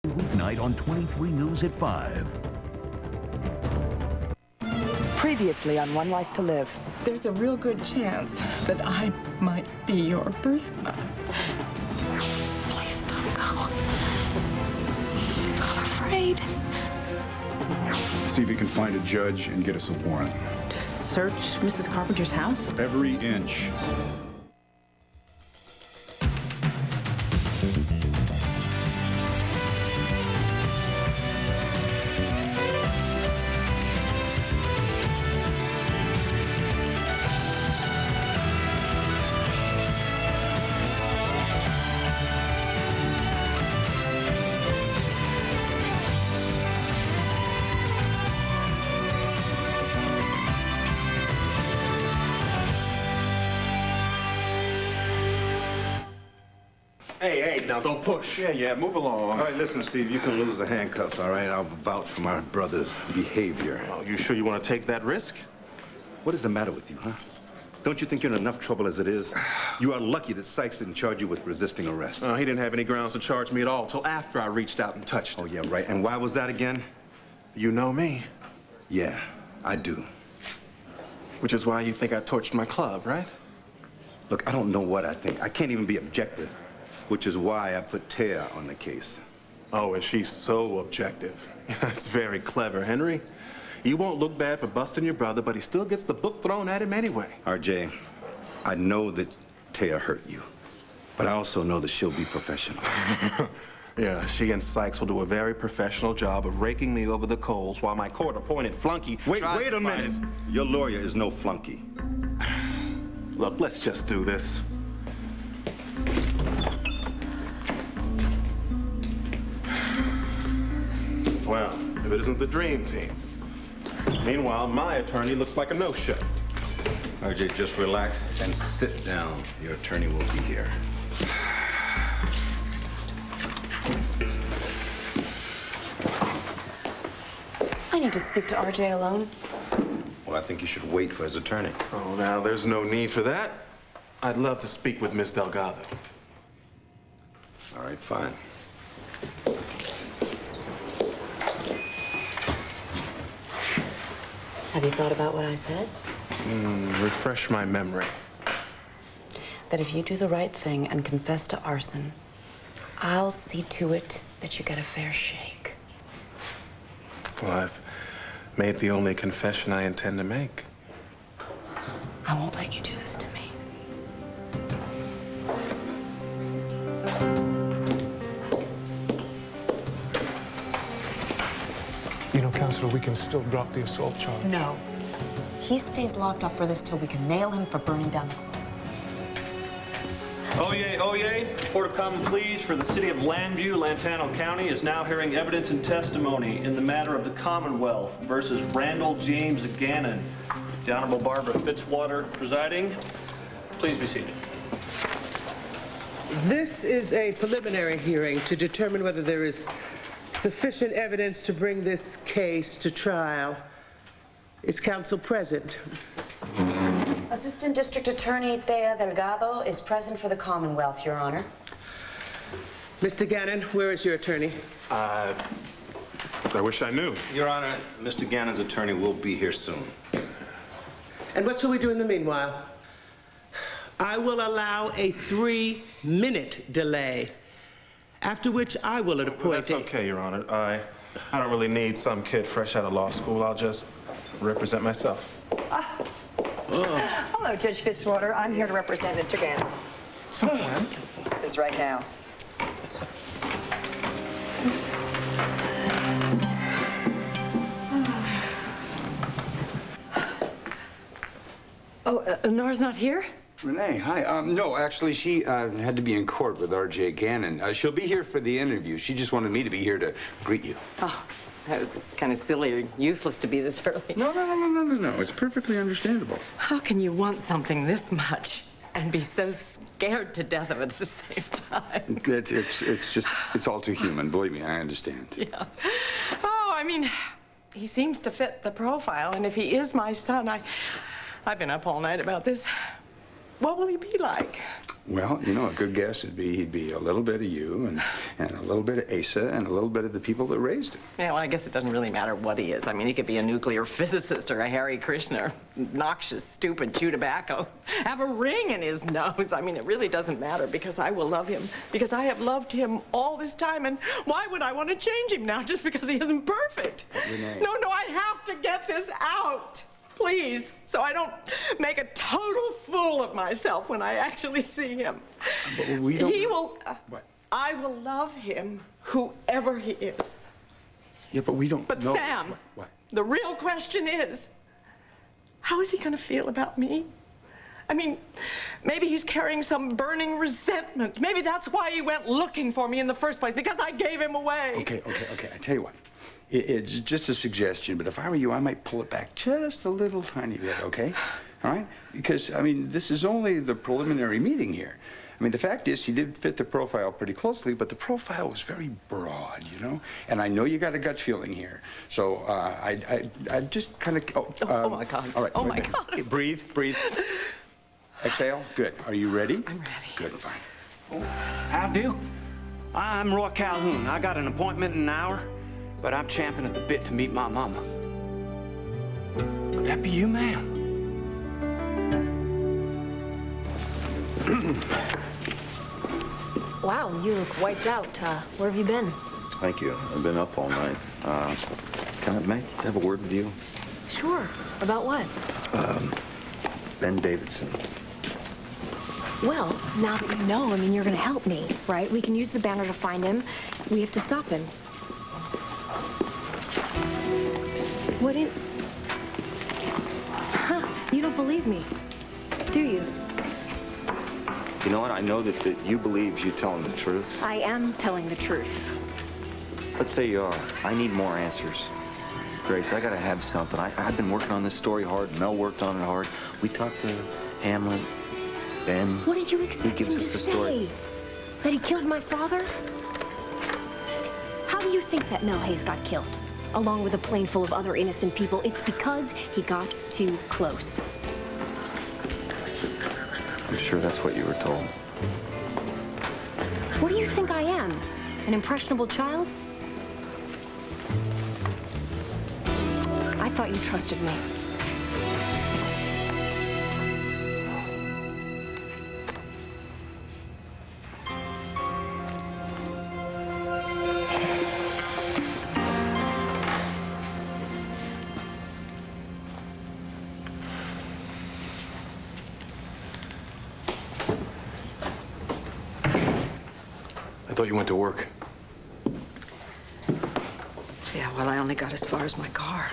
Weeknight on 23 News at 5. Previously on One Life to Live. There's a real good chance that I might be your birth mother. Please don't go. I'm afraid. See if you can find a judge and get us a warrant. Just search Mrs. Carpenter's house? Every inch. Hey, now don't push. Yeah, move along. All right, listen, Steve, you can lose the handcuffs, all right? I'll vouch for my brother's behavior. Oh, you sure you want to take that risk? What is the matter with you, huh? Don't you think you're in enough trouble as it is? You are lucky that Sykes didn't charge you with resisting arrest. He didn't have any grounds to charge me at all till after I reached out and touched him. Oh, yeah, right. And why was that again? You know me. Yeah, I do. Which is why you think I torched my club, right? Look, I don't know what I think. I can't even be objective, which is why I put Taya on the case. Oh, and she's so objective. That's very clever, Henry. You won't look bad for busting your brother, but he still gets the book thrown at him anyway. RJ, I know that Taya hurt you, but I also know that she'll be professional. Yeah, she and Sykes will do a very professional job of raking me over the coals while my court-appointed flunky... Wait a minute. Your lawyer is no flunky. Look, let's just do this. Well, if it isn't the dream team. Meanwhile, my attorney looks like a no-show. RJ, just relax and sit down. Your attorney will be here. I need to speak to RJ alone. Well, I think you should wait for his attorney. Oh, now, there's no need for that. I'd love to speak with Miss Delgado. All right, fine. Have you thought about what I said? Refresh my memory. That if you do the right thing and confess to arson, I'll see to it that you get a fair shake. Well, I've made the only confession I intend to make. I won't let you do this to me. You know, Counselor, we can still drop the assault charge. No. He stays locked up for this till we can nail him for burning down the club. Oyez, oyez. Court of Common Pleas for the city of Llanview, Lantano County is now hearing evidence and testimony in the matter of the Commonwealth versus Randall James Gannon. The Honorable Barbara Fitzwater presiding. Please be seated. This is a preliminary hearing to determine whether there is sufficient evidence to bring this case to trial. Is counsel present? Assistant District Attorney Taya Delgado is present for the Commonwealth, Your Honor. Mr. Gannon, where is your attorney? I wish I knew. Your Honor, Mr. Gannon's attorney will be here soon. And what shall we do in the meanwhile? I will allow a 3-minute delay, after which I will appoint Well, that's okay, Your Honor. I don't really need some kid fresh out of law school. I'll just represent myself. Hello, Judge Fitzwater. I'm here to represent Mr. Gannon. Since right now. Nora's not here? Renee, hi. No, actually, she had to be in court with R.J. Gannon. She'll be here for the interview. She just wanted me to be here to greet you. Oh, that was kind of silly or useless to be this early. No. It's perfectly understandable. How can you want something this much and be so scared to death of it at the same time? It's all too human. Believe me, I understand. Yeah. Oh, I mean, he seems to fit the profile, and if he is my son, I've been up all night about this. What will he be like? Well, you know, a good guess would be he'd be a little bit of you and a little bit of Asa and a little bit of the people that raised him. Yeah, well, I guess it doesn't really matter what he is. I mean, he could be a nuclear physicist or a Hare Krishna, noxious, stupid, chew tobacco, have a ring in his nose. I mean, it really doesn't matter because I will love him, because I have loved him all this time, and why would I want to change him now just because he isn't perfect? No, I have to get this out. Please, so I don't make a total fool of myself when I actually see him. But we don't... He will... What? I will love him, whoever he is. Yeah, but we don't But know... Sam, What? the real question is, how is he going to feel about me? I mean, maybe he's carrying some burning resentment. Maybe that's why he went looking for me in the first place, because I gave him away. Okay. I tell you what. It's just a suggestion, but if I were you, I might pull it back just a little tiny bit, okay? All right? Because, I mean, this is only the preliminary meeting here. I mean, the fact is, he did fit the profile pretty closely, but the profile was very broad, you know? And I know you got a gut feeling here. So, I just kind of... Oh, my God. All right. Oh, wait my a minute. God. Okay, breathe. Exhale. Good. Are you ready? I'm ready. Good, fine. How do? I'm Roy Calhoun. I got an appointment in an hour, but I'm champing at the bit to meet my mama. Could that be you, ma'am? Wow, you look wiped out. Where have you been? Thank you. I've been up all night. Can I have a word with you? Sure. About what? Ben Davidson. Well, now that you know, I mean, you're gonna help me, right? We can use the banner to find him. We have to stop him. What in... Huh, you don't believe me, do you? You know what? I know that you believe you're telling the truth. I am telling the truth. Let's say you are. I need more answers. Grace, I gotta have something. I've been working on this story hard. Mel worked on it hard. We talked to Hamlet, Ben. What did you expect him to say? That he killed my father? How do you think that Mel Hayes got killed? Along with a plane full of other innocent people. It's because he got too close. I'm sure that's what you were told. What do you think I am? An impressionable child? I thought you trusted me. I thought you went to work. Yeah, well, I only got as far as my car.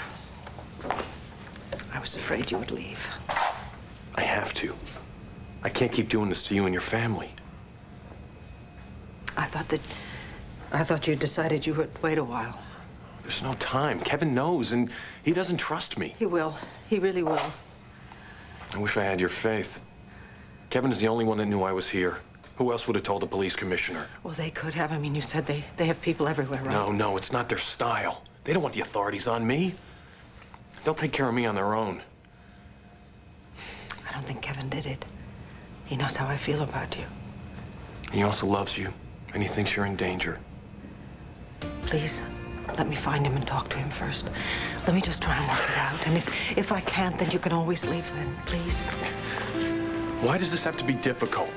I was afraid you would leave. I have to. I can't keep doing this to you and your family. I thought you decided you would wait a while. There's no time. Kevin knows, and he doesn't trust me. He will. He really will. I wish I had your faith. Kevin is the only one that knew I was here. Who else would have told the police commissioner? Well, they could have. I mean, you said they have people everywhere, right? No, it's not their style. They don't want the authorities on me. They'll take care of me on their own. I don't think Kevin did it. He knows how I feel about you. He also loves you, and he thinks you're in danger. Please, let me find him and talk to him first. Let me just try and work it out. And if I can't, then you can always leave then, please. Why does this have to be difficult?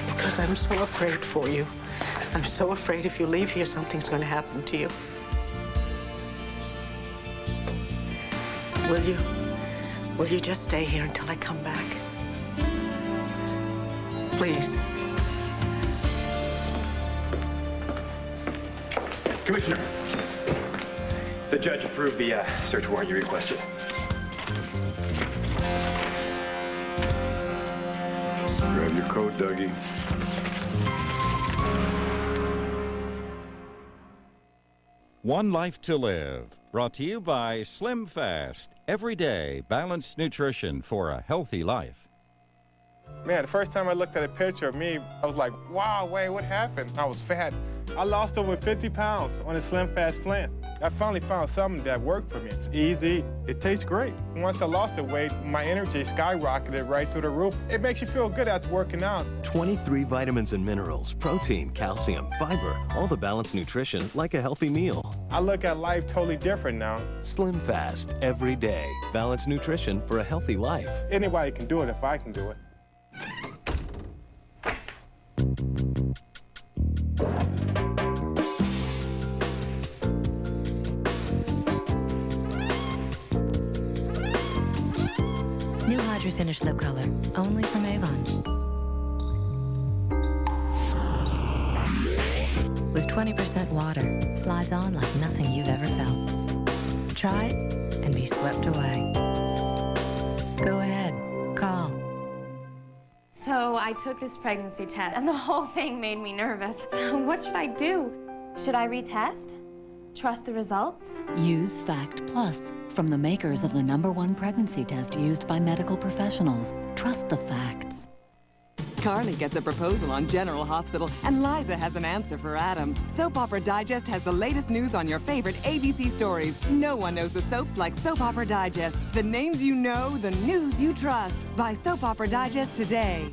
Because I'm so afraid for you. I'm so afraid if you leave here, something's going to happen to you. Will you just stay here until I come back? Please. Commissioner, the judge approved the search warrant you requested. Grab your coat, Dougie. One Life to Live, brought to you by Slim Fast. Everyday balanced nutrition for a healthy life. Man, the first time I looked at a picture of me, I was like, wow, Wayne, what happened? I was fat. I lost over 50 pounds on a Slim Fast plan. I finally found something that worked for me. It's easy. It tastes great. Once I lost the weight, my energy skyrocketed right through the roof. It makes you feel good after working out. 23 vitamins and minerals, protein, calcium, fiber, all the balanced nutrition like a healthy meal. I look at life totally different now. Slim Fast, every day. Balanced nutrition for a healthy life. Anybody can do it if I can do it. New Hydra Finish Lip Color, only from Avon. With 20% water, slides on like nothing you've ever felt. Try it and be swept away. Go ahead, call. So I took this pregnancy test, and the whole thing made me nervous. So what should I do? Should I retest? Trust the results? Use Fact Plus, from the makers of the #1 pregnancy test used by medical professionals. Trust the facts. Carly gets a proposal on General Hospital, and Liza has an answer for Adam. Soap Opera Digest has the latest news on your favorite ABC stories. No one knows the soaps like Soap Opera Digest. The names you know, the news you trust. Buy Soap Opera Digest today.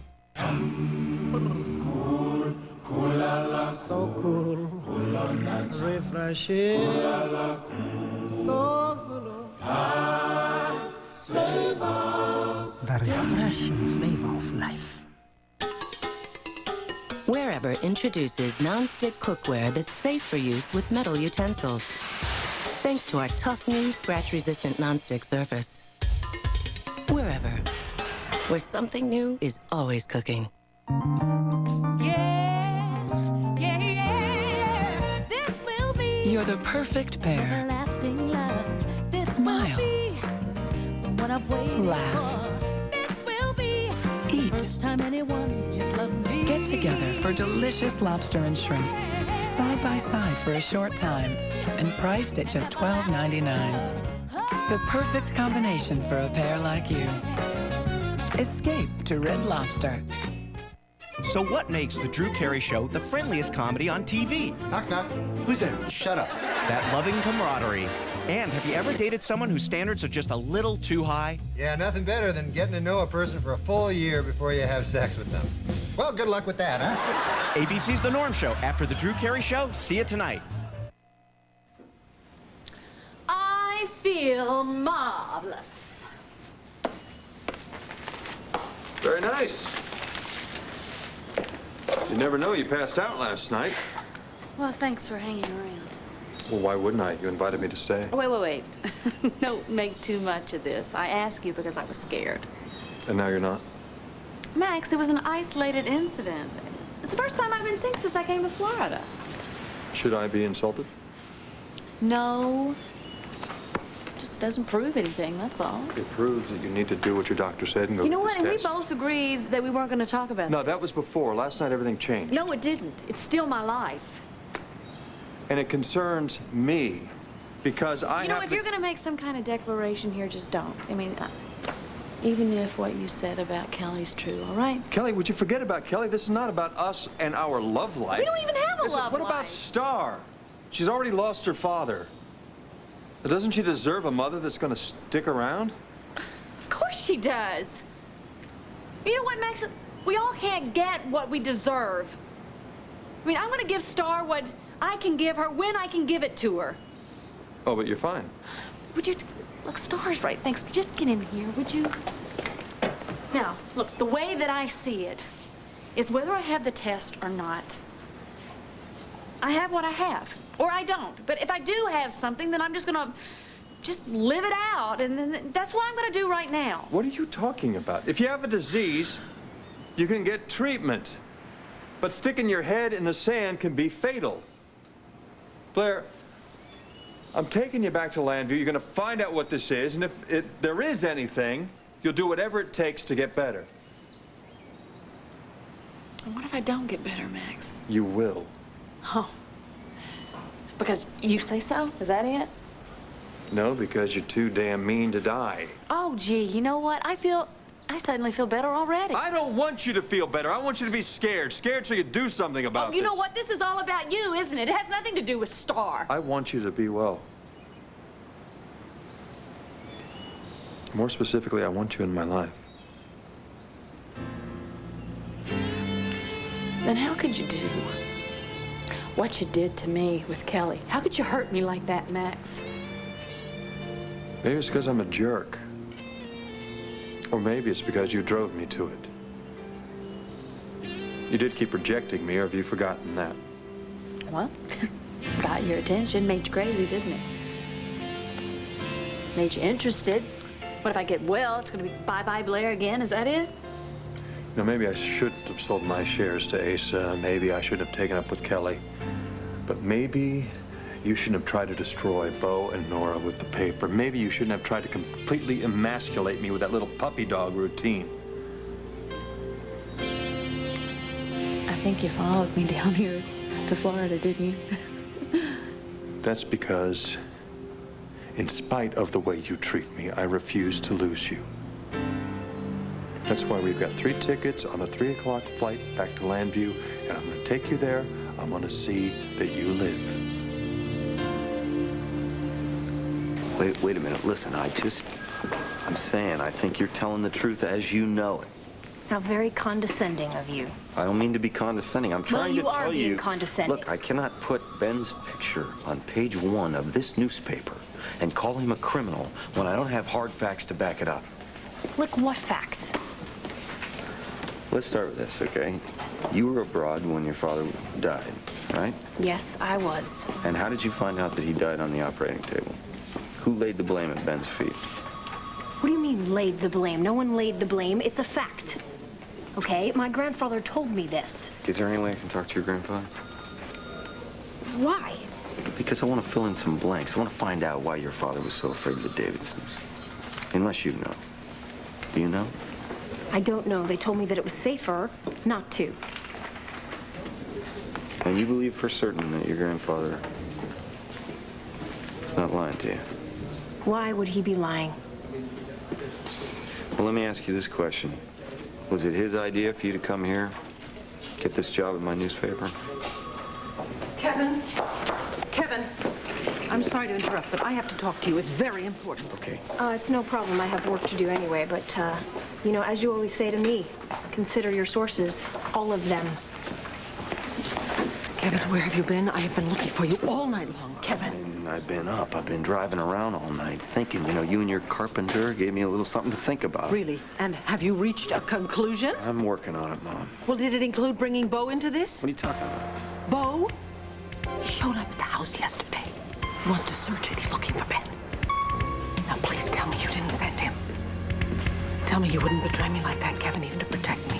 Cool la la, so cool, refreshing, so full of life, save us. The refreshing flavor of life. Wherever introduces non-stick cookware that's safe for use with metal utensils. Thanks to our tough new scratch-resistant non-stick surface. Wherever, where something new is always cooking. You're the perfect pair. Smile. Laugh. Eat. Get together for delicious lobster and shrimp, side by side for a short time, and priced at just $12.99. The perfect combination for a pair like you. Escape to Red Lobster. So what makes The Drew Carey Show the friendliest comedy on TV? Knock, knock. Who's there? Shut up. That loving camaraderie. And have you ever dated someone whose standards are just a little too high? Yeah, nothing better than getting to know a person for a full year before you have sex with them. Well, good luck with that, huh? ABC's The Norm Show. After The Drew Carey Show, see it tonight. I feel marvelous. Very nice. You never know you passed out last night. Well, thanks for hanging around. Well, why wouldn't I? You invited me to stay. Wait. Don't make too much of this. I asked you because I was scared. And now you're not? Max, it was an isolated incident. It's the first time I've been sick since I came to Florida. Should I be insulted? No. Just doesn't prove anything, that's all. It proves that you need to do what your doctor said and go You know to what? this And we test. both agreed that we weren't going to talk about No, this. that was before. Last night everything changed. No, it didn't. It's still my life. And it concerns me because I You know, have if to... you're going to make some kind of declaration here, just don't. I mean, even if what you said about Kelly's true, all right? Kelly, would you forget about Kelly? This is not about us and our love life. We don't even have a Listen, love what life. about Star? She's already lost her father. Doesn't she deserve a mother that's going to stick around? Of course she does. You know what, Max? We all can't get what we deserve. I mean, I'm going to give Star what I can give her when I can give it to her. Oh, but you're fine. Would you... Look, Star's right. Thanks. Just get in here, would you? Now, look, the way that I see it is whether I have the test or not. I have what I have, or I don't. But if I do have something, then I'm just gonna just live it out, and then that's what I'm gonna do right now. What are you talking about? If you have a disease, you can get treatment. But sticking your head in the sand can be fatal. Blair, I'm taking you back to Landview. You're gonna find out what this is, and if there is anything, you'll do whatever it takes to get better. And what if I don't get better, Max? You will. Oh. Because you say so? Is that it? No, because you're too damn mean to die. Oh, gee, you know what? I suddenly feel better already. I don't want you to feel better. I want you to be scared. Scared so you do something about Oh, you this. know what? This is all about you, isn't it? It has nothing to do with Star. I want you to be well. More specifically, I want you in my life. Then how could you do what you did to me with Kelly? How could you hurt me like that, Max? Maybe it's because I'm a jerk. Or maybe it's because you drove me to it. You did keep rejecting me, or have you forgotten that? Well, got your attention, made you crazy, didn't it? Made you interested. What if I get well? It's going to be bye-bye Blair again, is that it? You know, maybe I shouldn't have sold my shares to Asa. Maybe I shouldn't have taken up with Kelly. But maybe you shouldn't have tried to destroy Bo and Nora with the paper. Maybe you shouldn't have tried to completely emasculate me with that little puppy dog routine. I think you followed me down here to Florida, didn't you? That's because, in spite of the way you treat me, I refuse to lose you. That's why we've got 3 tickets on a 3 o'clock flight back to Landview, and I'm going to take you there. I'm going to see that you live. Wait a minute. Listen, I'm saying I think you're telling the truth as you know it. How very condescending of you. I don't mean to be condescending. I'm trying to tell you. Well, you are being condescending. Look, I cannot put Ben's picture on page 1 of this newspaper and call him a criminal when I don't have hard facts to back it up. Look, what facts? Let's start with this, okay? You were abroad when your father died, right? Yes, I was. And how did you find out that he died on the operating table? Who laid the blame at Ben's feet? What do you mean, laid the blame? No one laid the blame. It's a fact. Okay? My grandfather told me this. Is there any way I can talk to your grandfather? Why? Because I want to fill in some blanks. I want to find out why your father was so afraid of the Davidsons. Unless you know. Do you know? I don't know. They told me that it was safer not to. And you believe for certain that your grandfather is not lying to you? Why would he be lying? Well, let me ask you this question. Was it his idea for you to come here, get this job at my newspaper? Kevin? Kevin, I'm sorry to interrupt, but I have to talk to you. It's very important. Okay. It's no problem. I have work to do anyway, but, you know, as you always say to me, consider your sources, all of them. Kevin, where have you been? I have been looking for you all night long, Kevin. I've been up. I've been driving around all night thinking. You know, you and your carpenter gave me a little something to think about. Really? And have you reached a conclusion? I'm working on it, Mom. Well, did it include bringing Bo into this? What are you talking about? Bo? He showed up at the house yesterday. He wants to search it. He's looking for Ben. Now, please tell me you didn't send him. Tell me you wouldn't betray me like that, Kevin, even to protect me.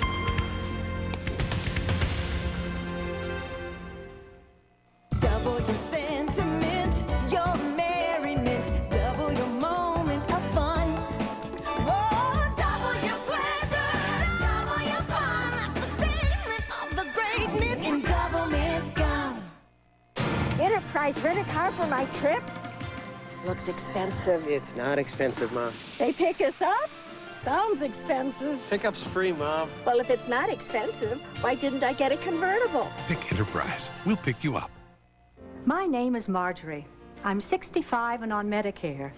Double your sentiment, your merriment, double your moment of fun. Oh, double your pleasure, double your fun. That's the statement of the great myth in Double Mint Gum. Enterprise rent a car for my trip? Looks expensive. It's not expensive, Mom. They pick us up? Sounds expensive. Pickup's free, Mom. Well, if it's not expensive, why didn't I get a convertible? Pick Enterprise. We'll pick you up. My name is Marjorie. I'm 65 and on Medicare.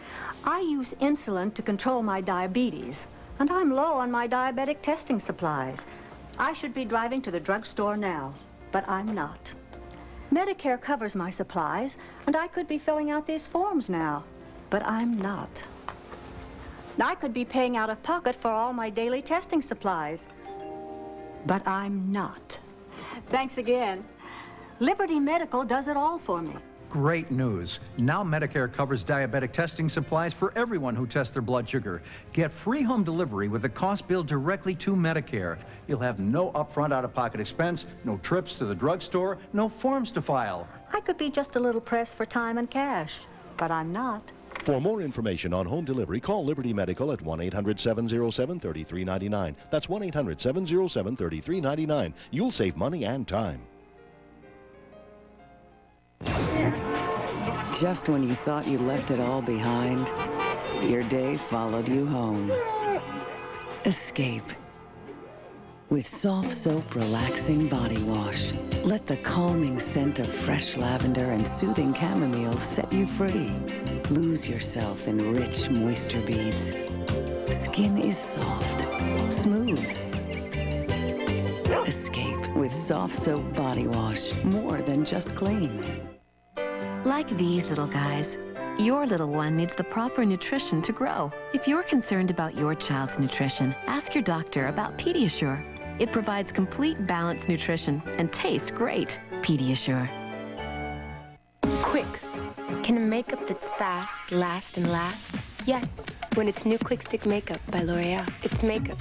I use insulin to control my diabetes, and I'm low on my diabetic testing supplies. I should be driving to the drugstore now, but I'm not. Medicare covers my supplies, and I could be filling out these forms now, but I'm not. I could be paying out of pocket for all my daily testing supplies, but I'm not. Thanks again. Liberty Medical does it all for me. Great news. Now Medicare covers diabetic testing supplies for everyone who tests their blood sugar. Get free home delivery with the cost billed directly to Medicare. You'll have no upfront out-of-pocket expense, no trips to the drugstore, no forms to file. I could be just a little pressed for time and cash, but I'm not. For more information on home delivery, call Liberty Medical at 1-800-707-3399. That's 1-800-707-3399. You'll save money and time. Just when you thought you left it all behind, your day followed you home. Escape. With soft soap relaxing body wash. Let the calming scent of fresh lavender and soothing chamomile set you free. Lose yourself in rich moisture beads. skin is soft, smooth. Escape with soft soap body wash. More than just clean. Like these little guys, your little one needs the proper nutrition to grow. If you're concerned about your child's nutrition, ask your doctor about Pediasure. It provides complete balanced nutrition and tastes great. Pediasure. Quick. Can a makeup that's fast last and last? Yes, when it's new Quick Stick Makeup by L'Oreal. It's makeup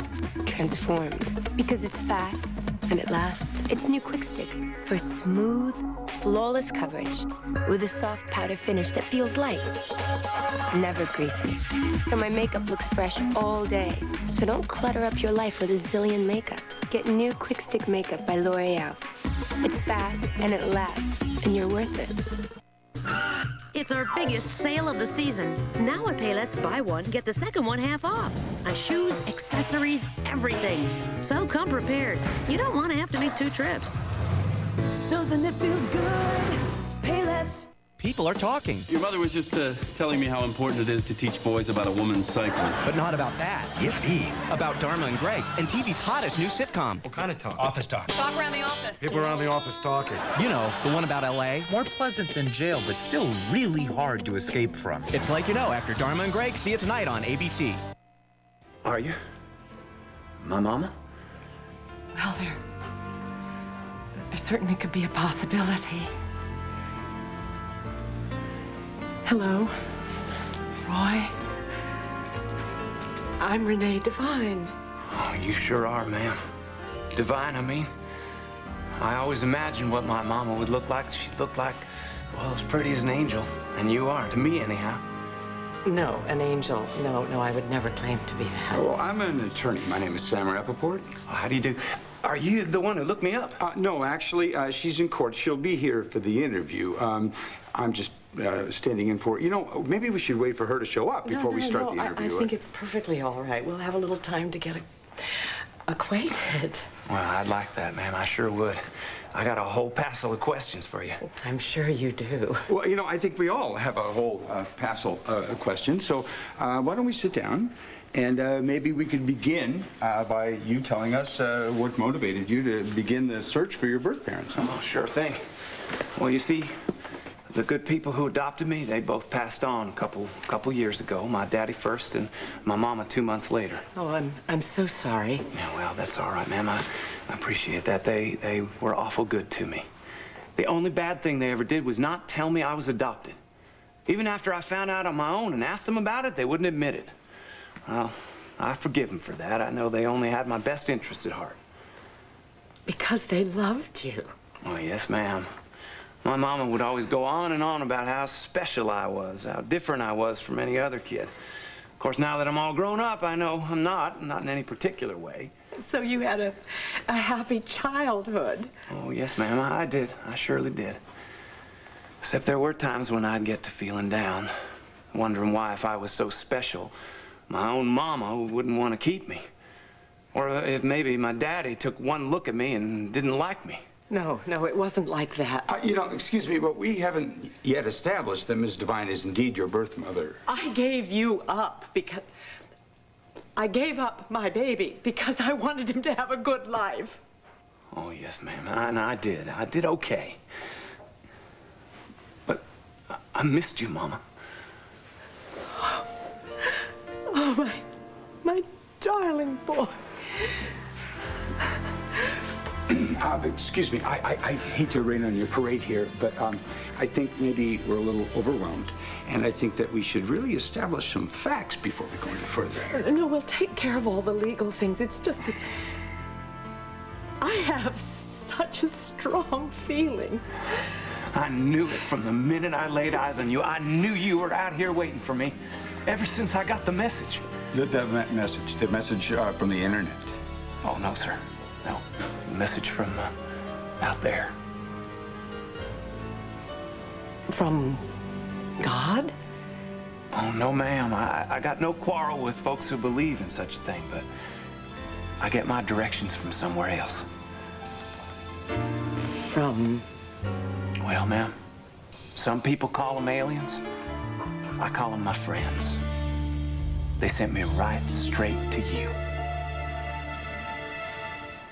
transformed because it's fast and it lasts. It's new Quick Stick for smooth, flawless coverage with a soft powder finish that feels light, never greasy. So my makeup looks fresh all day. So don't clutter up your life with a zillion makeups. Get new Quick Stick Makeup by L'Oreal. It's fast and it lasts, and you're worth it. It's our biggest sale of the season. Now at Payless, buy one, get the second one half off. On shoes, accessories, everything. So come prepared. You don't want to have to make 2 trips. Doesn't it feel good? Payless. People are talking. Your mother was just telling me how important it is to teach boys about a woman's cycle. But not about that. Yippee. About Dharma and Greg and TV's hottest new sitcom. What kind of talk? Office talk. Talk around the office. People around the office talking. You know, the one about LA. More pleasant than jail, but still really hard to escape from. It's like you know after Dharma and Greg. See it tonight on ABC. Are you? My mama? Well, there certainly could be a possibility. Hello, Roy. I'm Renee Devine. Oh, you sure are, ma'am. Divine, I mean. I always imagined what my mama would look like. She'd look like, well, as pretty as an angel. And you are, to me anyhow. No, an angel. No, I would never claim to be that. Well, I'm an attorney. My name is Sam Rappaport. Oh, how do you do? Are you the one who looked me up? No, actually, she's in court. She'll be here for the interview. I'm just standing in for, maybe we should wait for her to show up before we start the interview. I think it's perfectly all right. We'll have a little time to get acquainted. Well, I'd like that, ma'am. I sure would. I got a whole passel of questions for you. I'm sure you do. Well, I think we all have a whole passel of questions. So why don't we sit down? And maybe we could begin by you telling us what motivated you to begin the search for your birth parents. Huh? Oh, sure thing. Well, you see, the good people who adopted me, they both passed on a couple years ago. My daddy first and my mama 2 months later. Oh, I'm so sorry. Yeah, well, that's all right, ma'am. I appreciate that. They were awful good to me. The only bad thing they ever did was not tell me I was adopted. Even after I found out on my own and asked them about it, they wouldn't admit it. Well, I forgive them for that. I know they only had my best interest at heart. Because they loved you. Oh, yes, ma'am. My mama would always go on and on about how special I was, how different I was from any other kid. Of course, now that I'm all grown up, I know I'm not in any particular way. So you had a happy childhood. Oh, yes, ma'am, I did. I surely did. Except there were times when I'd get to feeling down, wondering why, if I was so special, my own mama wouldn't want to keep me. Or if maybe my daddy took one look at me and didn't like me. No, it wasn't like that. Excuse me, but we haven't yet established that Miss Devine is indeed your birth mother. I gave you up because... I gave up my baby because I wanted him to have a good life. Oh, yes, ma'am, and I did. I did okay. But I missed you, Mama. Oh, my darling boy. Excuse me, I hate to rain on your parade here, but I think maybe we're a little overwhelmed. And I think that we should really establish some facts before we go any further. No, we'll take care of all the legal things. It's just that I have such a strong feeling. I knew it from the minute I laid eyes on you. I knew you were out here waiting for me ever since I got the message. The message from the internet? Oh, no, sir. No, the message from out there. From God? Oh, no, ma'am. I got no quarrel with folks who believe in such a thing, but I get my directions from somewhere else. From? Well, ma'am, some people call them aliens. I call them my friends. They sent me right straight to you.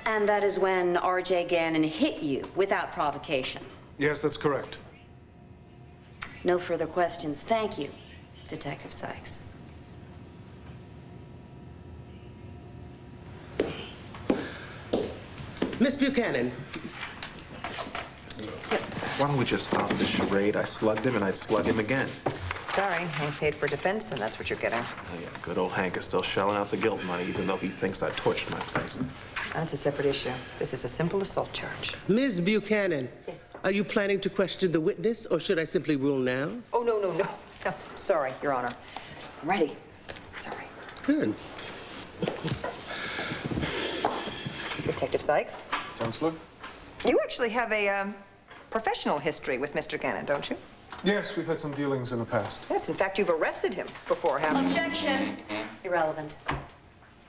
And that is when R.J. Gannon hit you without provocation. Yes, that's correct. No further questions. Thank you, Detective Sykes. Miss Buchanan. Yes. Why don't we just stop this charade? I slugged him and I'd slug him again. Sorry, Hank paid for defense, and that's what you're getting. Oh, yeah, good old Hank is still shelling out the guilt money, even though he thinks I torched my place. That's a separate issue. This is a simple assault charge. Ms. Buchanan. Yes. Are you planning to question the witness, or should I simply rule now? Oh, no. Sorry, Your Honor. I'm ready. Sorry. Good. Detective Sykes, Counselor? you actually have a professional history with Mr. Gannon, don't you? Yes, we've had some dealings in the past. Yes, in fact, you've arrested him before, haven't you? Objection. Irrelevant.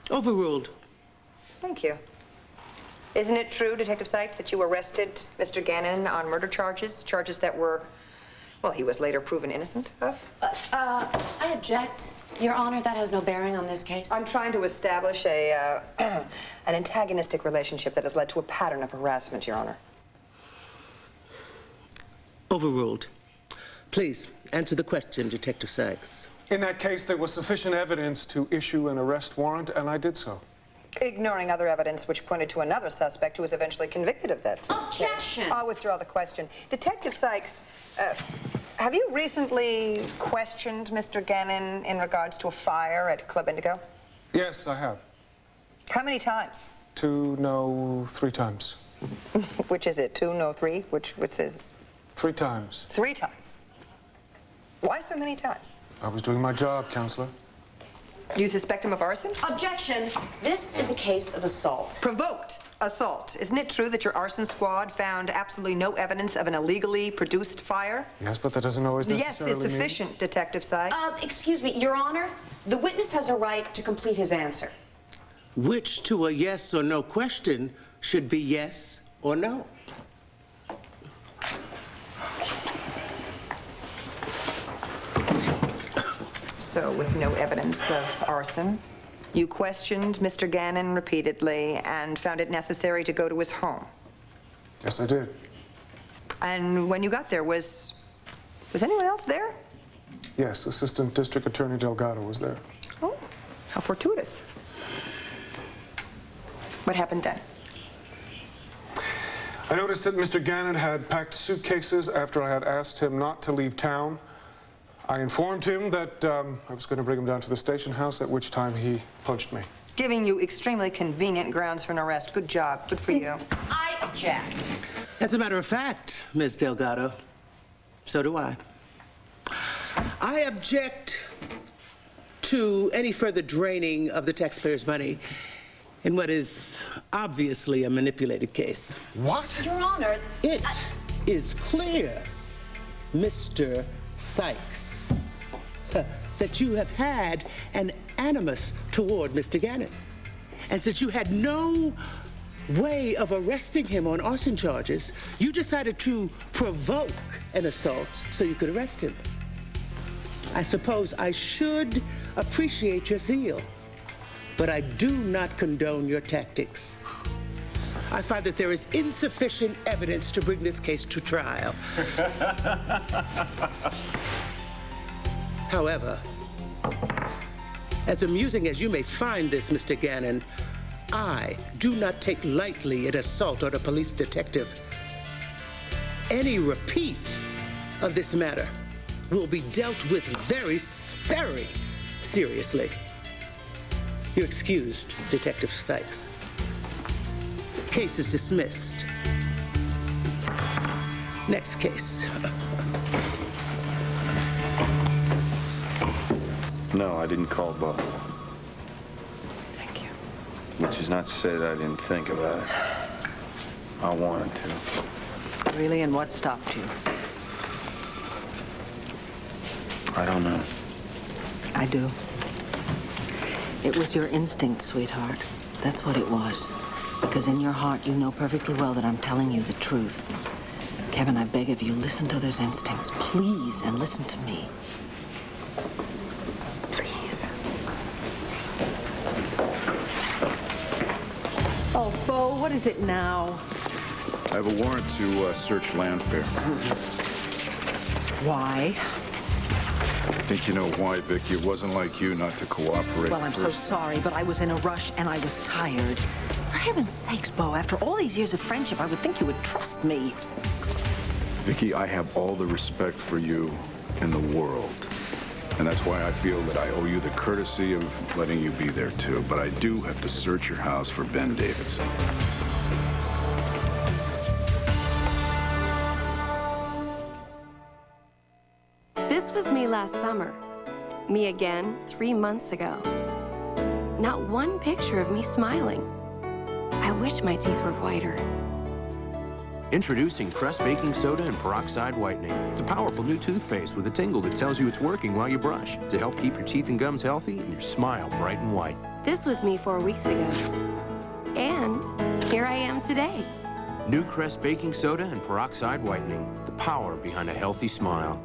Overruled. Thank you. Isn't it true, Detective Sykes, that you arrested Mr. Gannon on murder charges that were, well, he was later proven innocent of? I object. Your Honor, that has no bearing on this case. I'm trying to establish an antagonistic relationship that has led to a pattern of harassment, Your Honor. Overruled. Please, answer the question, Detective Sykes. In that case, there was sufficient evidence to issue an arrest warrant, and I did so. Ignoring other evidence which pointed to another suspect who was eventually convicted of that. Objection! I'll withdraw the question. Detective Sykes, have you recently questioned Mr. Gannon in regards to a fire at Club Indigo? Yes, I have. How many times? 2, no, 3 times. Which is it? 2, no, 3? Which is it? 3 times. 3 times. Why so many times? I was doing my job, Counselor. You suspect him of arson? Objection. This is a case of assault. Provoked assault. Isn't it true that your arson squad found absolutely no evidence of an illegally produced fire? Yes, but that doesn't always necessarily Yes, it's sufficient, Detective Sykes. Excuse me, Your Honor. The witness has a right to complete his answer. Which to a yes or no question should be yes or no. So, with no evidence of arson, you questioned Mr. Gannon repeatedly and found it necessary to go to his home. Yes, I did. And when you got there, was anyone else there? Yes, Assistant District Attorney Delgado was there. Oh, how fortuitous. What happened then? I noticed that Mr. Gannon had packed suitcases after I had asked him not to leave town. I informed him that I was going to bring him down to the station house, at which time he punched me. Giving you extremely convenient grounds for an arrest. Good job. Good for you. I object. As a matter of fact, Ms. Delgado, so do I. I object to any further draining of the taxpayers' money in what is obviously a manipulated case. What? Your Honor, It is clear, Mr. Sykes, that you have had an animus toward Mr. Gannon. And since you had no way of arresting him on arson charges, you decided to provoke an assault so you could arrest him. I suppose I should appreciate your zeal, but I do not condone your tactics. I find that there is insufficient evidence to bring this case to trial. However, as amusing as you may find this, Mr. Gannon, I do not take lightly an assault on a police detective. Any repeat of this matter will be dealt with very, very seriously. You're excused, Detective Sykes. Case is dismissed. Next case. No, I didn't call Bob. Thank you. Which is not to say that I didn't think about it. I wanted to. Really? And what stopped you? I don't know. I do. It was your instinct, sweetheart. That's what it was. Because in your heart, you know perfectly well that I'm telling you the truth. Kevin, I beg of you, listen to those instincts, please, and listen to me. Please. Oh, Bo, what is it now? I have a warrant to search landfare. Why? I think you know why, Vicky. It wasn't like you not to cooperate. Well, I'm so sorry, but I was in a rush and I was tired. For heaven's sakes, Bo, after all these years of friendship, I would think you would trust me. Vicky, I have all the respect for you in the world. And that's why I feel that I owe you the courtesy of letting you be there, too. But I do have to search your house for Ben Davidson. This was me last summer. Me again 3 months ago. Not one picture of me smiling. I wish my teeth were whiter. Introducing Crest Baking Soda and Peroxide Whitening. It's a powerful new toothpaste with a tingle that tells you it's working while you brush to help keep your teeth and gums healthy and your smile bright and white. This was me 4 weeks ago. And here I am today. New Crest Baking Soda and Peroxide Whitening. The power behind a healthy smile.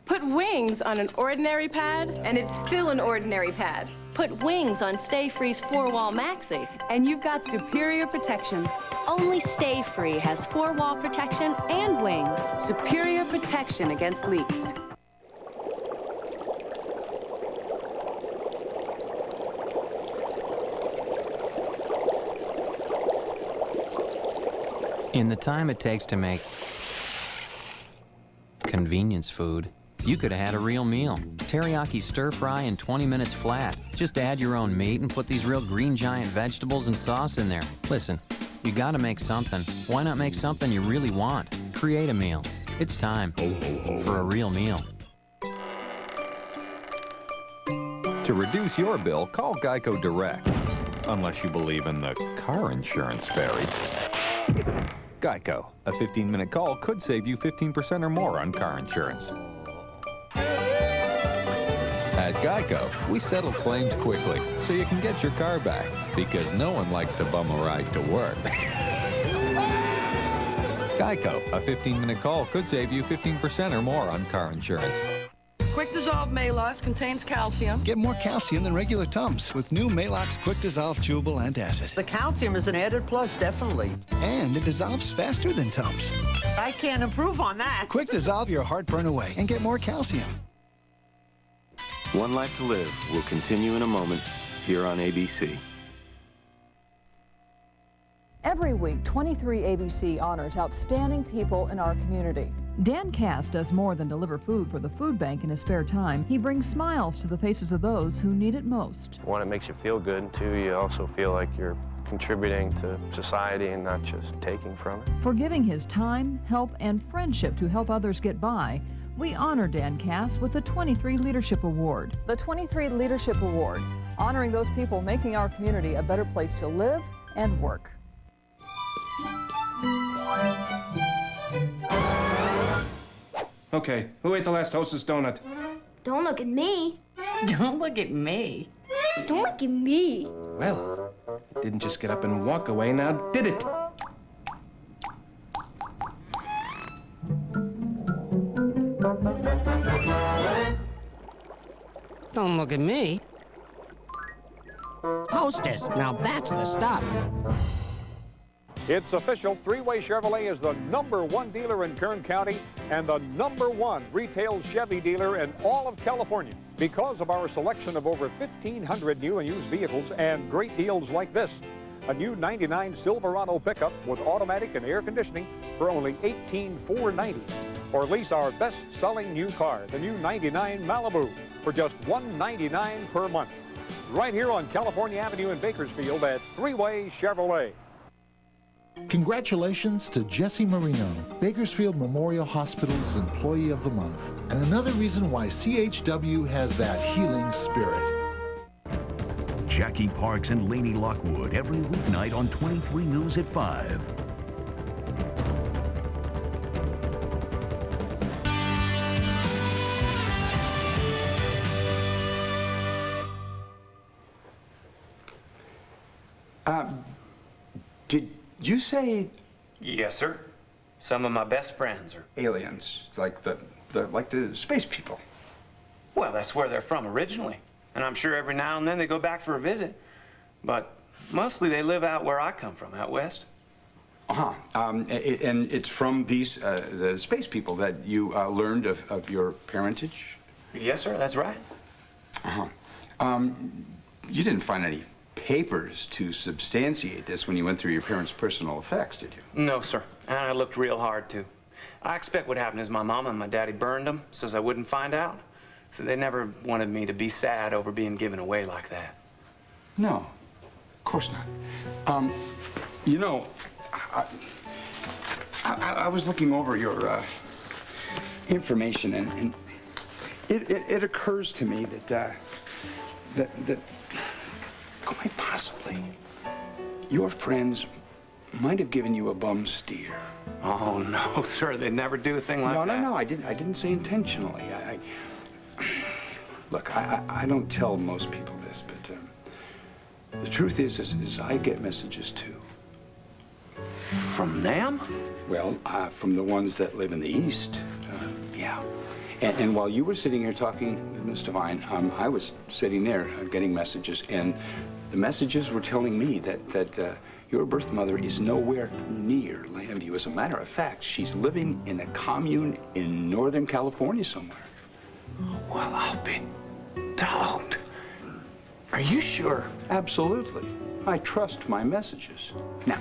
Put wings on an ordinary pad, and it's still an ordinary pad. Put wings on Stay Free's 4-Wall Maxi, And you've got superior protection. Only Stay Free has 4-wall protection and wings. Superior protection against leaks. In the time it takes to make convenience food, you could have had a real meal. Teriyaki stir fry in 20 minutes flat. Just add your own meat and put these real green giant vegetables and sauce in there. Listen, you gotta make something. Why not make something you really want? Create a meal. It's time for a real meal. To reduce your bill, call Geico Direct. Unless you believe in the car insurance fairy. Geico, a 15-minute call could save you 15% or more on car insurance. At Geico, we settle claims quickly so you can get your car back, because no one likes to bum a ride to work. Geico, a 15-minute call could save you 15% or more on car insurance. Quick Dissolve Maalox contains calcium. Get more calcium than regular Tums with new Maalox Quick Dissolve Chewable Antacid. The calcium is an added plus, definitely. And it dissolves faster than Tums. I can't improve on that. Quick Dissolve your heartburn away and get more calcium. One Life to Live will continue in a moment here on ABC. Every week, 23 ABC honors outstanding people in our community. Dan Cass does more than deliver food for the food bank in his spare time. He brings smiles to the faces of those who need it most. One, it makes you feel good. Two, you also feel like you're contributing to society and not just taking from it. For giving his time, help, and friendship to help others get by, we honor Dan Cass with the 23 Leadership Award. The 23 Leadership Award, honoring those people making our community a better place to live and work. Okay, who ate the last Hostess donut? Don't look at me. Don't look at me. Don't look at me. Well, it didn't just get up and walk away, now did it? Don't look at me. Hostess, now that's the stuff. It's official, Three-Way Chevrolet is the #1 dealer in Kern County and the #1 retail Chevy dealer in all of California because of our selection of over 1,500 new and used vehicles and great deals like this. A new '99 Silverado pickup with automatic and air conditioning for only $18,490. Or lease our best-selling new car, the new '99 Malibu, for just $199 per month. Right here on California Avenue in Bakersfield at Three-Way Chevrolet. Congratulations to Jesse Marino, Bakersfield Memorial Hospital's Employee of the Month. And another reason why CHW has that healing spirit. Jackie Parks and Lainey Lockwood every weeknight on 23 News at 5. Did you say... Yes, sir. Some of my best friends are... aliens, like the space people? Well, that's where they're from originally. And I'm sure every now and then they go back for a visit. But Mostly they live out where I come from, out west. Uh-huh. And it's from these, the space people that you learned of your parentage? Yes, sir, that's right. Uh-huh. You didn't find any papers to substantiate this when you went through your parents' personal effects, did you? No, sir. And I looked real hard, too. I expect what happened is my mama and my daddy burned them so I wouldn't find out. So they never wanted me to be sad over being given away like that. No, of course not. You know, I was looking over your information, and it occurs to me that quite possibly your friends might have given you a bum steer. Oh no, sir! They'd never do a thing like that. No. I didn't say intentionally. Look, I don't tell most people this, but the truth is I get messages too. From them? Well, from the ones that live in the East. Yeah. And while you were sitting here talking with Miss Devine, I was sitting there getting messages, and the messages were telling me that your birth mother is nowhere near Lambview. As a matter of fact, she's living in a commune in Northern California somewhere. Well, I'll be dogged. Are you sure? Absolutely. I trust my messages. Now,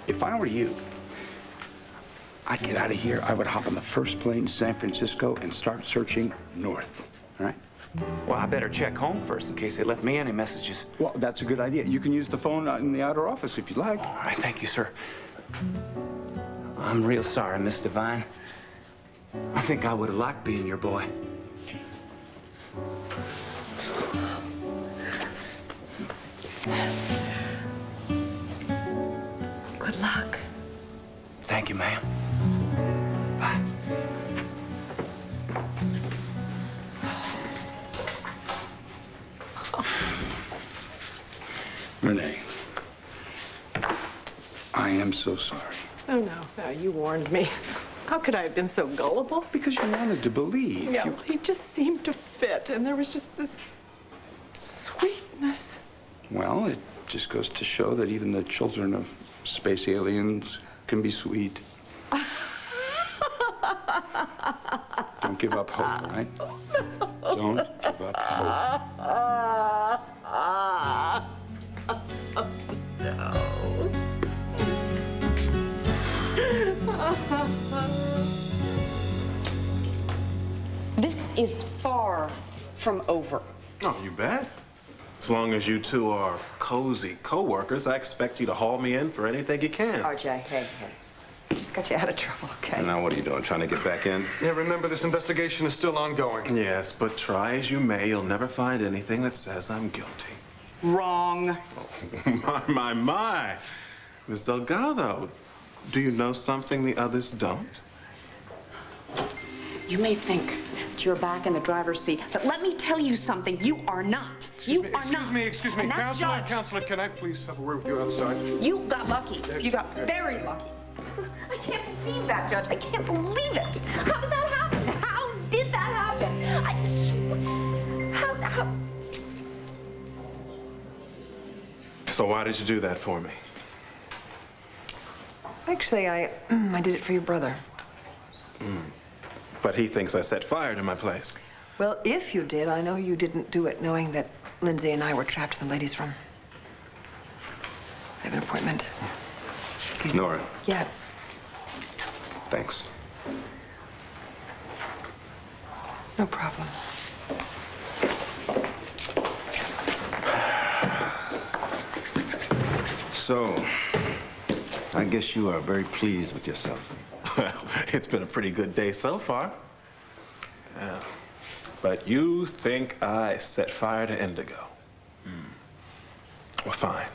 if I were you, I'd get out of here. I would hop on the first plane to San Francisco and start searching north. All right? Well, I better check home first in case they left me any messages. Well, that's a good idea. You can use the phone in the outer office if you like. All right, thank you, sir. I'm real sorry, Miss Devine. I think I would have liked being your boy. Good luck. Thank you, ma'am. Bye. Renee, I am so sorry. Oh, no, you warned me. How could I have been so gullible? Because you wanted to believe. Yeah, he just seemed to fit, and there was just this sweetness. Well, it just goes to show that even the children of space aliens can be sweet. Don't give up hope, right? Don't give up hope. This is far from over. Oh, you bet. As long as you two are cozy co-workers, I expect you to haul me in for anything you can. RJ, hey. Just got you out of trouble, okay? And now what are you doing, trying to get back in? Yeah, remember, this investigation is still ongoing. Yes, but try as you may, you'll never find anything that says I'm guilty. Wrong. Oh, my. Ms. Delgado, do you know something the others don't? You may think that you're back in the driver's seat, but let me tell you something. You are not. Excuse me. And that Counselor, can I please have a word with you outside? You got lucky. You got very lucky. I can't believe that, Judge. I can't believe it. How did that happen? How did that happen? I swear. How? So why did you do that for me? Actually, I did it for your brother. But he thinks I set fire to my place. Well, if you did, I know you didn't do it knowing that Lindsay and I were trapped in the ladies' room. I have an appointment. Excuse me. Nora. Yeah. Thanks. No problem. So, I guess you are very pleased with yourself. Well, it's been a pretty good day so far. But you think I set fire to Indigo? Well, fine.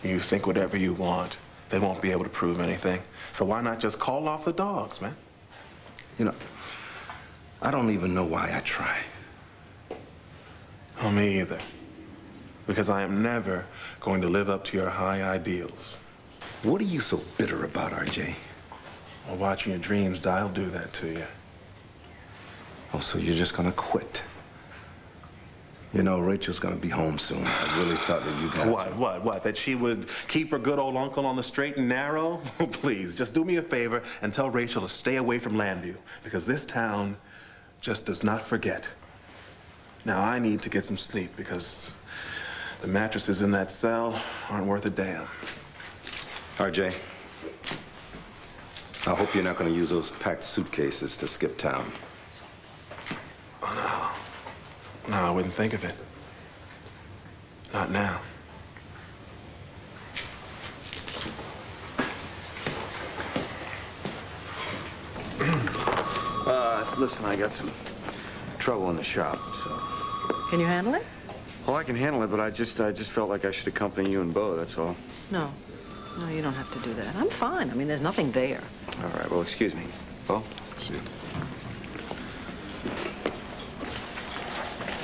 You think whatever you want. They won't be able to prove anything. So why not just call off the dogs, man? You know, I don't even know why I try. Oh, me either. Because I am never going to live up to your high ideals. What are you so bitter about, RJ? Well, watching your dreams die will do that to you. Oh, so you're just gonna quit? You know, Rachel's gonna be home soon. I really thought that you guys... What? That she would keep her good old uncle on the straight and narrow? Please, just do me a favor and tell Rachel to stay away from Landview, because this town just does not forget. Now, I need to get some sleep, because the mattresses in that cell aren't worth a damn. RJ, I hope you're not gonna use those packed suitcases to skip town. Oh, no. No, I wouldn't think of it. Not now. Listen, I got some trouble in the shop, so... Can you handle it? Well, I can handle it, but I just felt like I should accompany you and Bo, that's all. No. No, you don't have to do that. I'm fine. I mean, there's nothing there. All right, well, excuse me. Bo?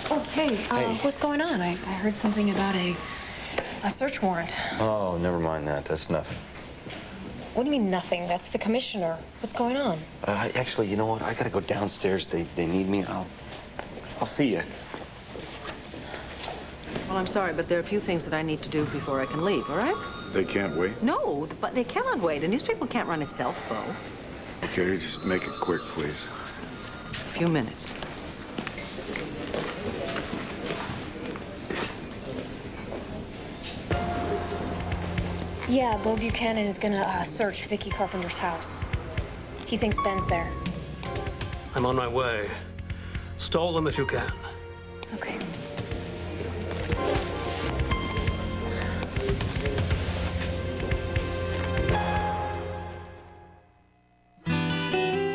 Oh, hey, what's going on? I heard something about a search warrant. Oh, never mind that. That's nothing. What do you mean nothing? That's the commissioner. What's going on? Actually, you know what? I gotta go downstairs. They need me. I'll see you. Well, I'm sorry, but there are a few things that I need to do before I can leave, all right? They can't wait? No, but they cannot wait. A newspaper can't run itself, Bo. Okay, just make it quick, please. A few minutes. Yeah, Bo Buchanan is gonna search Vicky Carpenter's house. He thinks Ben's there. I'm on my way. Stall them if you can. Okay.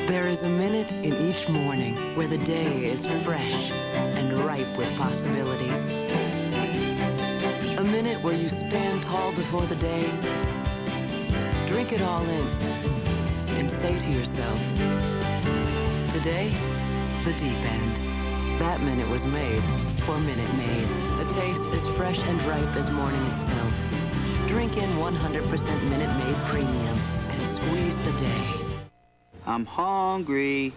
There is a minute in each morning where the day is fresh and ripe with possibility. A minute where you stand tall before the day, drink it all in, and say to yourself, today, the deep end. That minute was made for Minute Maid. A taste as fresh and ripe as morning itself. Drink in 100% Minute Maid Premium and squeeze the day. I'm hungry.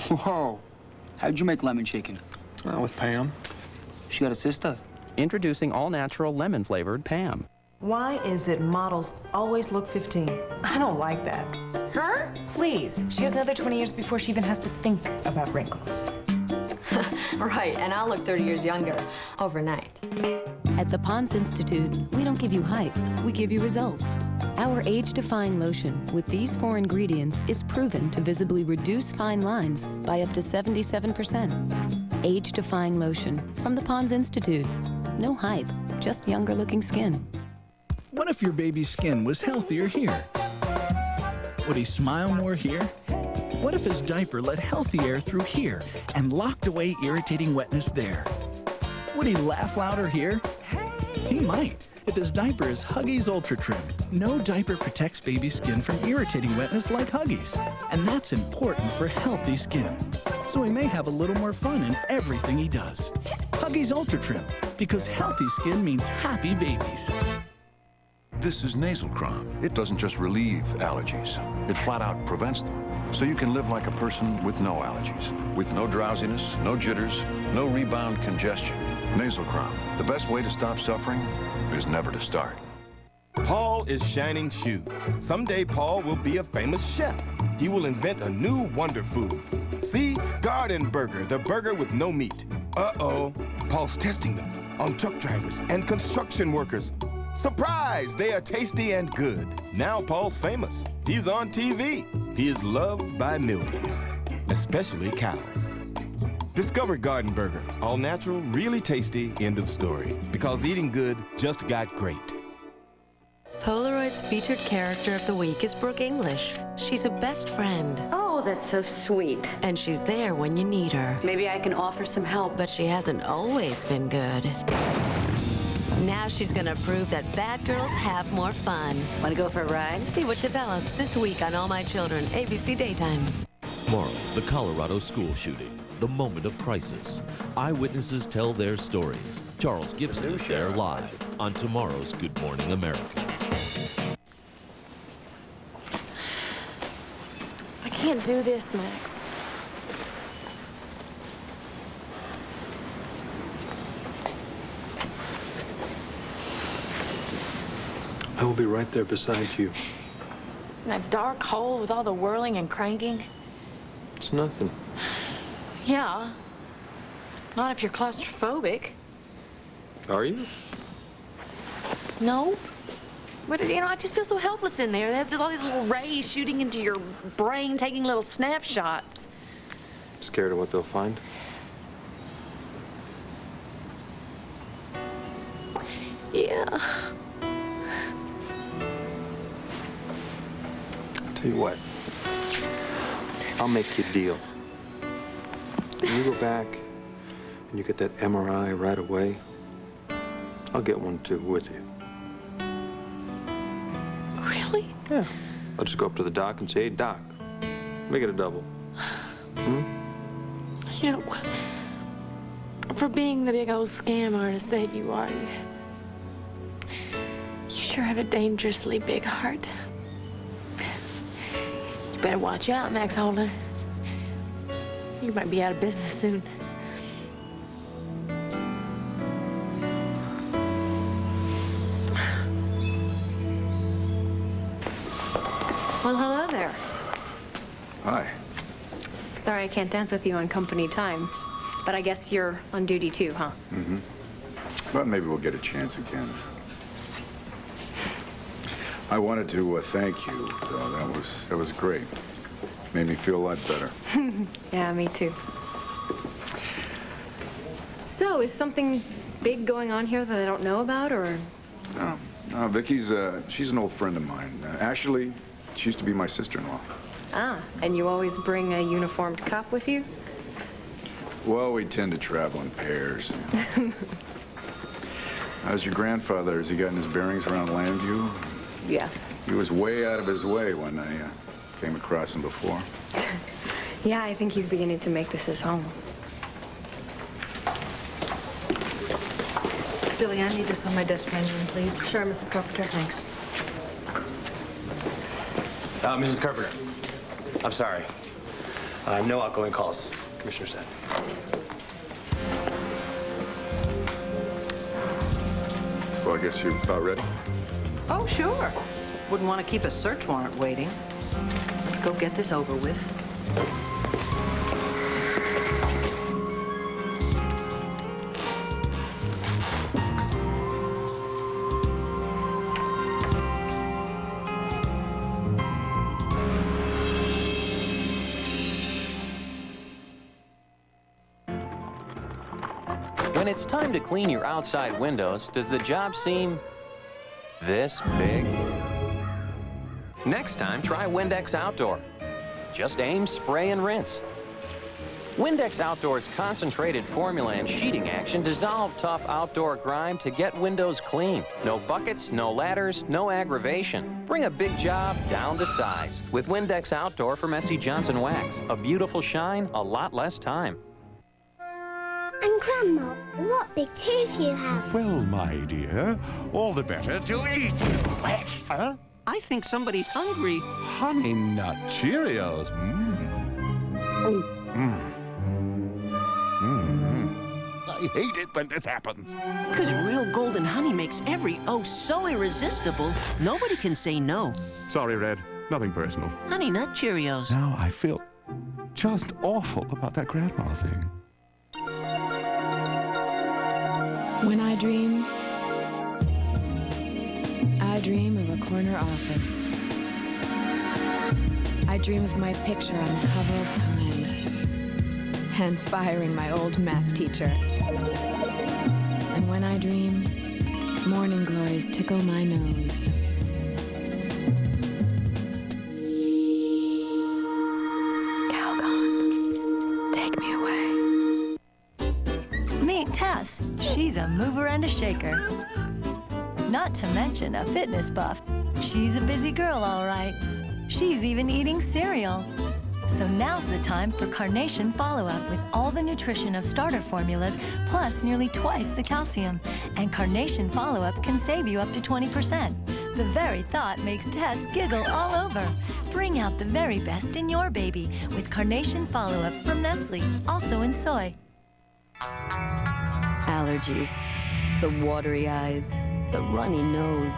Whoa. How'd you make lemon chicken? With Pam. She got a sister. Introducing all-natural lemon-flavored Pam. Why is it models always look 15? I don't like that. Her? Please. She has another 20 years before she even has to think about wrinkles. Right, and I'll look 30 years younger overnight. At the Pond's Institute, we don't give you hype, we give you results. Our age-defying lotion with these 4 ingredients is proven to visibly reduce fine lines by up to 77%. Age-defying lotion from the Pond's Institute. No hype, just younger-looking skin. What if your baby's skin was healthier here? Would he smile more here? What if his diaper let healthy air through here and locked away irritating wetness there? Would he laugh louder here? He might, if his diaper is Huggies Ultra Trim. No diaper protects baby skin from irritating wetness like Huggies, and that's important for healthy skin. So he may have a little more fun in everything he does. Huggies Ultra Trim, because healthy skin means happy babies. This is nasal cron. It doesn't just relieve allergies. It flat out prevents them. So you can live like a person with no allergies. With no drowsiness, no jitters, no rebound congestion. Nasal cron. The best way to stop suffering is never to start. Paul is shining shoes. Someday Paul will be a famous chef. He will invent a new wonder food. See? Garden Burger, the burger with no meat. Uh-oh. Paul's testing them on truck drivers and construction workers. Surprise! They are tasty and good. Now Paul's famous. He's on TV. He is loved by millions, especially cows. Discover Garden Burger. All natural, really tasty, end of story. Because eating good just got great. Polaroid's featured character of the week is Brooke English. She's a best friend. Oh, that's so sweet. And she's there when you need her. Maybe I can offer some help. But she hasn't always been good. Now she's gonna prove that bad girls have more fun. Want to go for a ride? See what develops this week on All My Children, ABC Daytime. Tomorrow, the Colorado school shooting, the moment of crisis. Eyewitnesses tell their stories. Charles Gibson is there live on tomorrow's Good Morning America. I can't do this, Max. I will be right there beside you. In that dark hole with all the whirling and cranking? It's nothing. Yeah. Not if you're claustrophobic. Are you? No. But, you know, I just feel so helpless in there. There's all these little rays shooting into your brain, taking little snapshots. Scared of what they'll find? Yeah. I'll tell you what. I'll make you a deal. When you go back and you get that MRI right away, I'll get one too with you. Really? Yeah. I'll just go up to the doc and say, hey, Doc, make it a double. You know, for being the big old scam artist that you are, you sure have a dangerously big heart. You better watch out, Max Holden. You might be out of business soon. Well, hello there. Hi. Sorry I can't dance with you on company time, but I guess you're on duty too, huh? Mm-hmm. But maybe we'll get a chance again. I wanted to thank you, though. That was great. Made me feel a lot better. Yeah, me too. So, is something big going on here that I don't know about, or? No, Vicky's, she's an old friend of mine. Actually, she used to be my sister-in-law. Ah, and you always bring a uniformed cop with you? Well, we tend to travel in pairs. How's your grandfather? Has he gotten his bearings around Landview? Yeah. He was way out of his way when I came across him before. Yeah, I think he's beginning to make this his home. Billy, I need this on my desk manager, please. Sure, Mrs. Carpenter. Thanks. Mrs. Carpenter, I'm sorry. No outgoing calls, Commissioner said. So I guess you're about ready? Oh, sure. Wouldn't want to keep a search warrant waiting. Let's go get this over with. When it's time to clean your outside windows, does the job seem this big? Next time, try Windex Outdoor. Just aim, spray, and rinse. Windex Outdoor's concentrated formula and sheeting action dissolve tough outdoor grime to get windows clean. No buckets, no ladders, no aggravation. Bring a big job down to size with Windex Outdoor from S.C. Johnson Wax. A beautiful shine, a lot less time. And Grandma, what big teeth you have. Well, my dear, all the better to eat. Huh? I think somebody's hungry. Honey Nut Cheerios. I hate it when this happens. Because real golden honey makes every so irresistible, nobody can say no. Sorry, Red. Nothing personal. Honey Nut Cheerios. Now I feel just awful about that grandma thing. When I dream of a corner office. I dream of my picture on the cover of Time and firing my old math teacher. And when I dream, morning glories tickle my nose. Calgon, take me away. Meet Tess. She's a mover and a shaker. Not to mention a fitness buff. She's a busy girl, all right. She's even eating cereal. So now's the time for Carnation Follow-Up with all the nutrition of starter formulas, plus nearly twice the calcium. And Carnation Follow-Up can save you up to 20%. The very thought makes Tess giggle all over. Bring out the very best in your baby with Carnation Follow-Up from Nestle, also in soy. Allergies, the watery eyes, the runny nose.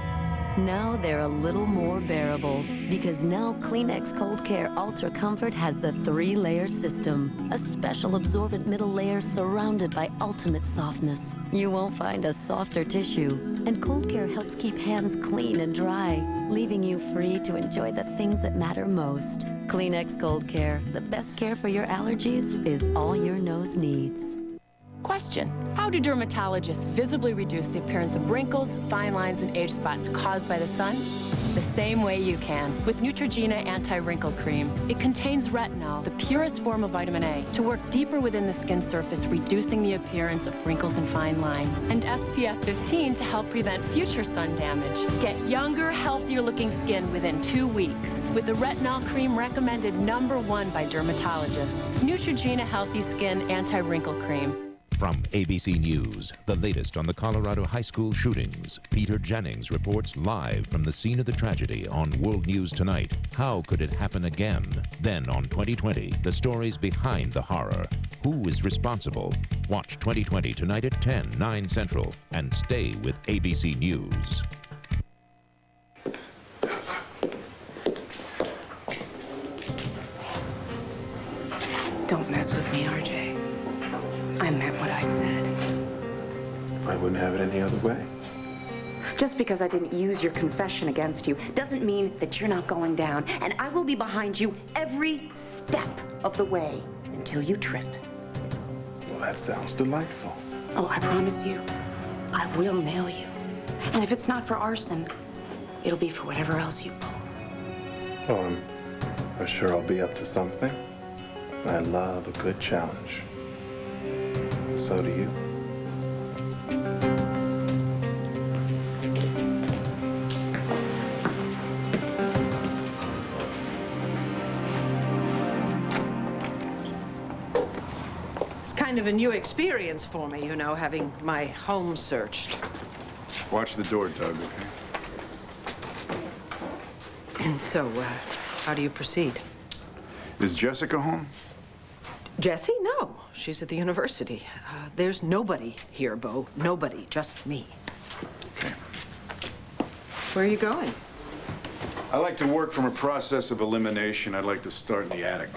Now they're a little more bearable because now Kleenex Cold Care Ultra Comfort has the 3-layer system, a special absorbent middle layer surrounded by ultimate softness. You won't find a softer tissue, and Cold Care helps keep hands clean and dry, leaving you free to enjoy the things that matter most. Kleenex Cold Care, the best care for your allergies is all your nose needs. Question: how do dermatologists visibly reduce the appearance of wrinkles, fine lines, and age spots caused by the sun? The same way you can, with Neutrogena Anti-Wrinkle Cream. It contains retinol, the purest form of vitamin A, to work deeper within the skin surface, reducing the appearance of wrinkles and fine lines. And SPF 15 to help prevent future sun damage. Get younger, healthier-looking skin within 2 weeks with the retinol cream recommended #1 by dermatologists. Neutrogena Healthy Skin Anti-Wrinkle Cream. From ABC News, the latest on the Colorado high school shootings, Peter Jennings reports live from the scene of the tragedy on World News Tonight. How could it happen again? Then on 2020, the stories behind the horror. Who is responsible? Watch 2020 tonight at 10, 9 Central, and stay with ABC News. Don't mess with me, RJ. I meant what I said. I wouldn't have it any other way. Just because I didn't use your confession against you doesn't mean that you're not going down. And I will be behind you every step of the way until you trip. Well, that sounds delightful. Oh, I promise you, I will nail you. And if it's not for arson, it'll be for whatever else you pull. Oh, I'm sure I'll be up to something. I love a good challenge. So do you. It's kind of a new experience for me, you know, having my home searched. Watch the door, Doug, okay? So, how do you proceed? Is Jessica home? Jessie? No, she's at the university. There's nobody here, Bo. Nobody, just me. Okay. Where are you going? I like to work from a process of elimination. I'd like to start in the attic.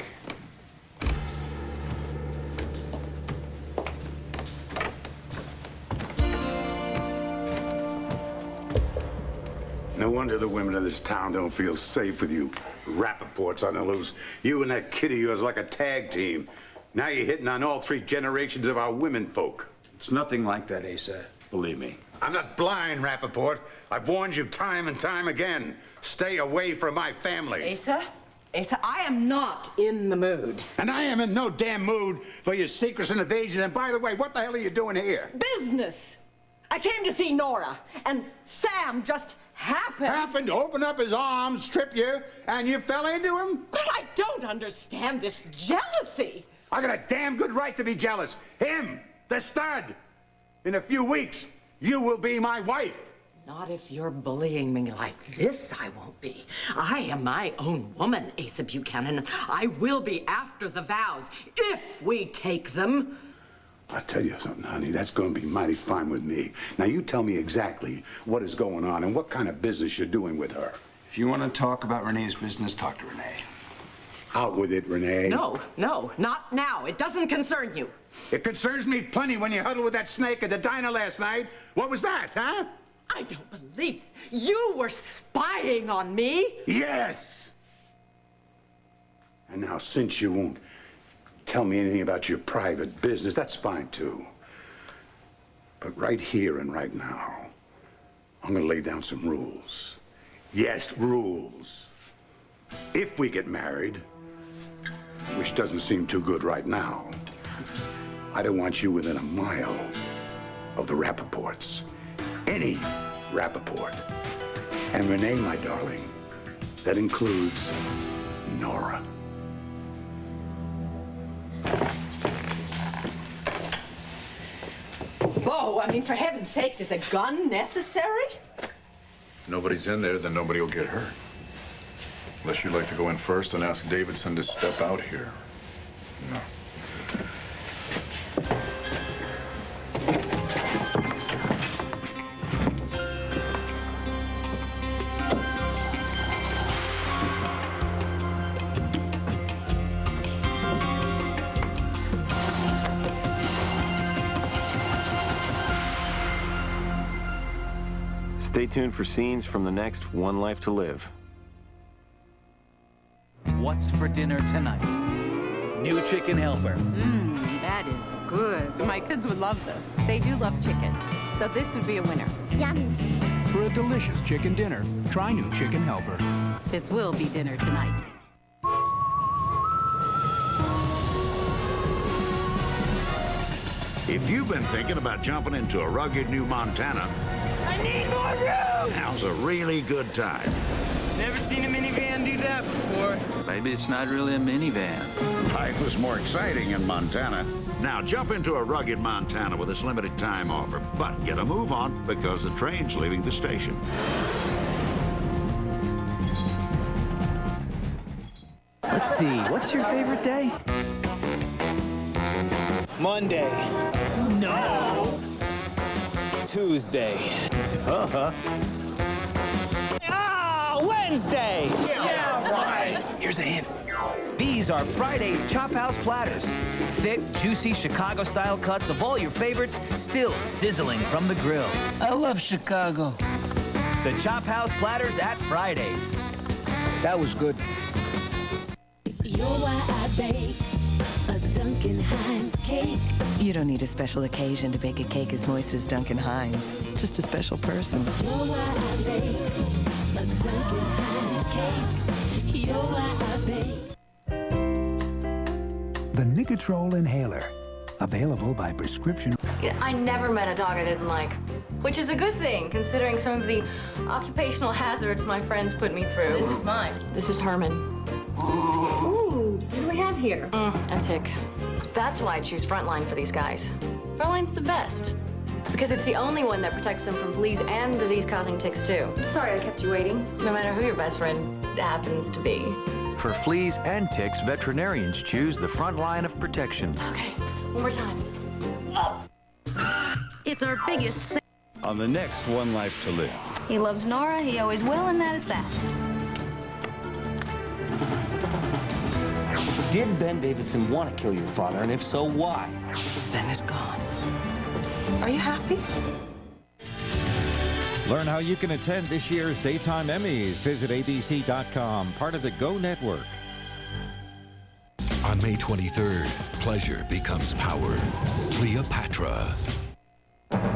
No wonder the women of this town don't feel safe with you Rappaports on the loose. You and that kid of yours like a tag team. Now you're hitting on all 3 generations of our women folk. It's nothing like that, Asa. Believe me. I'm not blind, Rappaport. I've warned you time and time again. Stay away from my family. Asa, I am not in the mood. And I am in no damn mood for your secrets and evasion. And by the way, what the hell are you doing here? Business. I came to see Nora, and Sam just happened to open up his arms, trip you, and you fell into him? But I don't understand this jealousy. I got a damn good right to be jealous. Him, the stud. In a few weeks, you will be my wife. Not if you're bullying me like this, I won't be. I am my own woman, Asa Buchanan. I will be after the vows, if we take them. I'll tell you something, honey, that's going to be mighty fine with me. Now, you tell me exactly what is going on and what kind of business you're doing with her. If you want to talk about Renee's business, talk to Renee. Out with it, Renee. No, not now. It doesn't concern you. It concerns me plenty when you huddled with that snake at the diner last night. What was that, huh? I don't believe it. You were spying on me? Yes. And now, since you won't tell me anything about your private business, that's fine, too. But right here and right now, I'm going to lay down some rules. Yes, rules. If we get married, which doesn't seem too good right now, I don't want you within a mile of the Rappaports. Any Rappaport. And Renee, my darling, that includes Nora. Bo, I mean, for heaven's sakes, is a gun necessary? If nobody's in there, then nobody will get hurt. Unless you'd like to go in first and ask Davidson to step out here. No. Stay tuned for scenes from the next One Life to Live. What's for dinner tonight? New chicken helper. That is good. My kids would love this. They do love chicken, so this would be a winner. Yum. For a delicious chicken dinner, try new chicken helper. This will be dinner tonight. If you've been thinking about jumping into a rugged new Montana, I need more room! now's a really good time. Never seen a minivan do that before. Maybe it's not really a minivan. Life was more exciting in Montana. Now jump into a rugged Montana with this limited time offer. But get a move on because the train's leaving the station. Let's see, what's your favorite day? Monday. No. Tuesday. Wednesday. Yeah, right. Here's a hint. These are Friday's Chop House platters. Thick, juicy Chicago-style cuts of all your favorites, still sizzling from the grill. I love Chicago. The Chop House platters at Fridays. That was good. You're why I bake a Duncan Hines cake. You don't need a special occasion to bake a cake as moist as Duncan Hines. Just a special person. You're why I bake a Duncan Hines cake. You're why I bake. The Nicotrol Inhaler. Available by prescription. I never met a dog I didn't like, which is a good thing, considering some of the occupational hazards my friends put me through. This is mine. This is Herman. Ooh, what do we have here? A tick. That's why I choose Frontline for these guys. Frontline's the best, because it's the only one that protects them from fleas and disease-causing ticks, too. Sorry I kept you waiting, no matter who your best friend happens to be. For fleas and ticks, veterinarians choose the front line of protection. Okay, one more time. Up. It's our biggest. On the next One Life to Live. He loves Nora, he always will, and that is that. Did Ben Davidson want to kill your father, and if so, why? Ben is gone. Are you happy? Learn how you can attend this year's Daytime Emmys. Visit abc.com, part of the Go Network. On May 23rd, pleasure becomes power. Cleopatra.